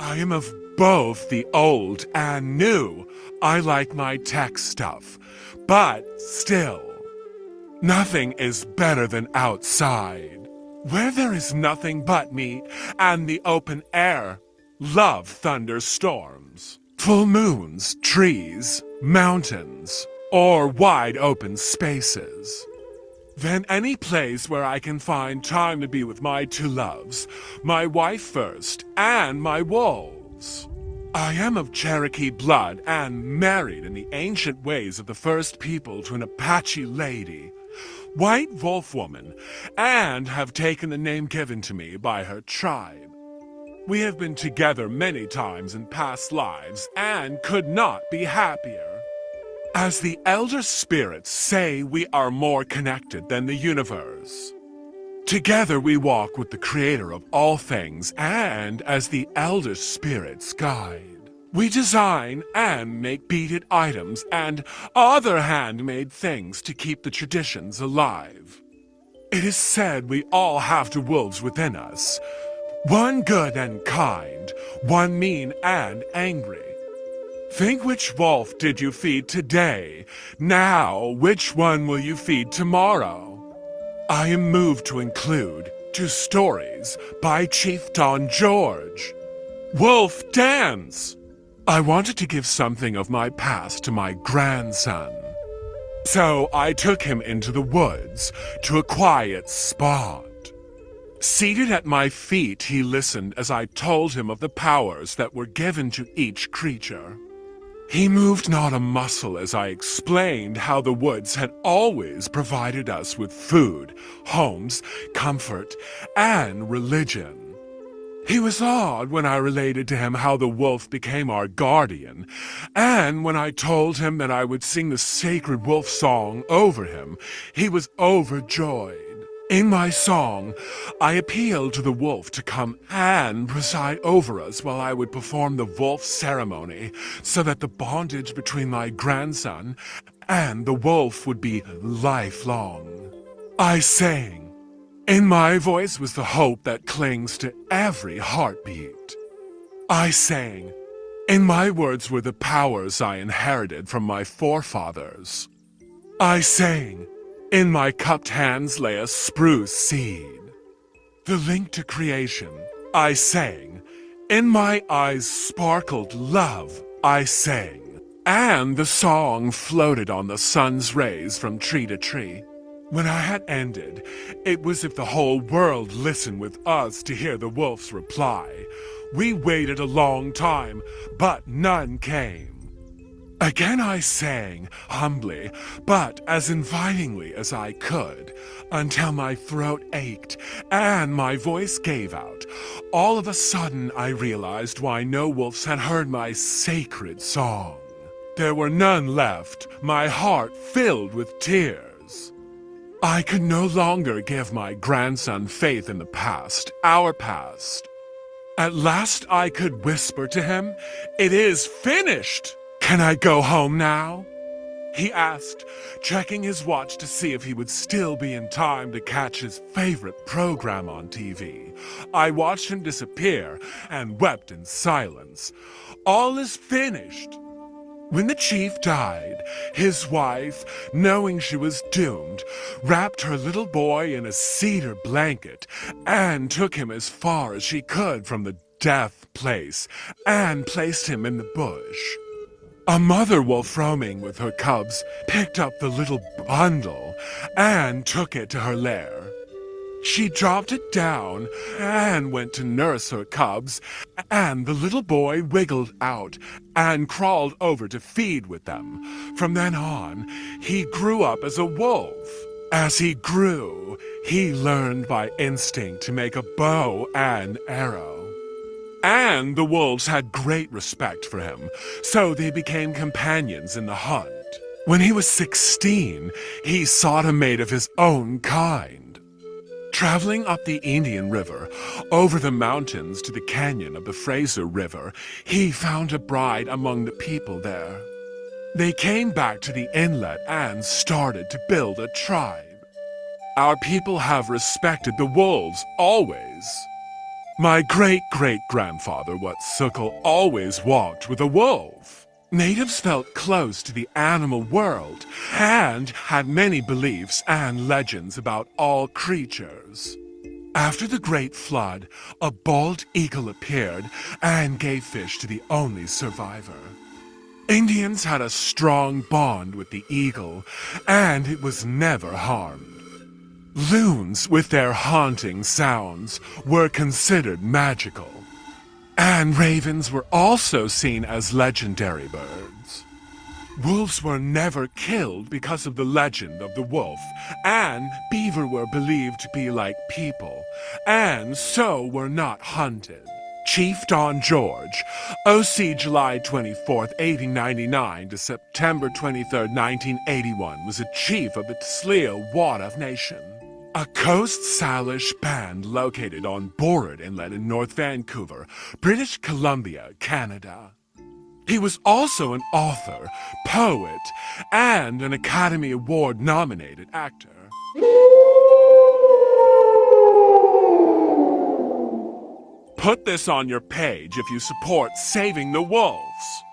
I am of both the old and new. I like my tech stuff, but still, nothing is better than outside, where there is nothing but me and the open air. Love thunderstorms, full moons, trees, mountains, or wide open spaces. Then any place where I can find time to be with my two loves, my wife first, and my wolves. I am of Cherokee blood and married in the ancient ways of the first people to an Apache lady, white wolf woman, and have taken the name given to me by her tribe. We have been together many times in past lives and could not be happier. As the elder spirits say, we are more connected than the universe. Together we walk with the creator of all things, and as the elder spirits guide, we design and make beaded items and other handmade things to keep the traditions alive. It is said we all have two wolves within us, one good and kind, one mean and angry. Think which wolf did you feed today? Now, which one will you feed tomorrow? I am moved to include 2 stories by Chief Don George. Wolf Dance! I wanted to give something of my past to my grandson. So I took him into the woods to a quiet spot. Seated at my feet, he listened as I told him of the powers that were given to each creature. He moved not a muscle as I explained how the woods had always provided us with food, homes, comfort, and religion. He was awed when I related to him how the wolf became our guardian, and when I told him that I would sing the sacred wolf song over him, he was overjoyed. In my song, I appealed to the wolf to come and preside over us while I would perform the wolf ceremony so that the bondage between my grandson and the wolf would be lifelong. I sang. In my voice was the hope that clings to every heartbeat. I sang. In my words were the powers I inherited from my forefathers. I sang. In my cupped hands lay a spruce seed. The link to creation, I sang. In my eyes sparkled love, I sang. And the song floated on the sun's rays from tree to tree. When I had ended, it was as if the whole world listened with us to hear the wolf's reply. We waited a long time, but none came. Again I sang, humbly, but as invitingly as I could, until my throat ached and my voice gave out. All of a sudden I realized why no wolves had heard my sacred song. There were none left, my heart filled with tears. I could no longer give my grandson faith in the past, our past. At last I could whisper to him, "It is finished! Can I go home now?" He asked, checking his watch to see if he would still be in time to catch his favorite program on TV. I watched him disappear and wept in silence. All is finished. When the chief died, his wife, knowing she was doomed, wrapped her little boy in a cedar blanket and took him as far as she could from the death place and placed him in the bush. A mother wolf roaming with her cubs picked up the little bundle and took it to her lair. She dropped it down and went to nurse her cubs, and the little boy wiggled out and crawled over to feed with them. From then on, he grew up as a wolf. As he grew, he learned by instinct to make a bow and arrow. And the wolves had great respect for him, so they became companions in the hunt. When he was 16, he sought a mate of his own kind. Traveling up the Indian River, over the mountains to the canyon of the Fraser River, he found a bride among the people there. They came back to the inlet and started to build a tribe. Our people have respected the wolves always. My great-great-grandfather Wet'suckle always walked with a wolf. Natives felt close to the animal world and had many beliefs and legends about all creatures. After the Great Flood, a bald eagle appeared and gave fish to the only survivor. Indians had a strong bond with the eagle, and it was never harmed. Loons, with their haunting sounds, were considered magical. And ravens were also seen as legendary birds. Wolves were never killed because of the legend of the wolf, and beaver were believed to be like people, and so were not hunted. Chief Don George, O.C. July 24th, 1899 to September 23rd, 1981, was a chief of the Tsleil Waututh Nation, a Coast Salish band located on Burrard Inlet in North Vancouver, British Columbia, Canada. He was also an author, poet, and an Academy Award-nominated actor. Put this on your page if you support saving the wolves.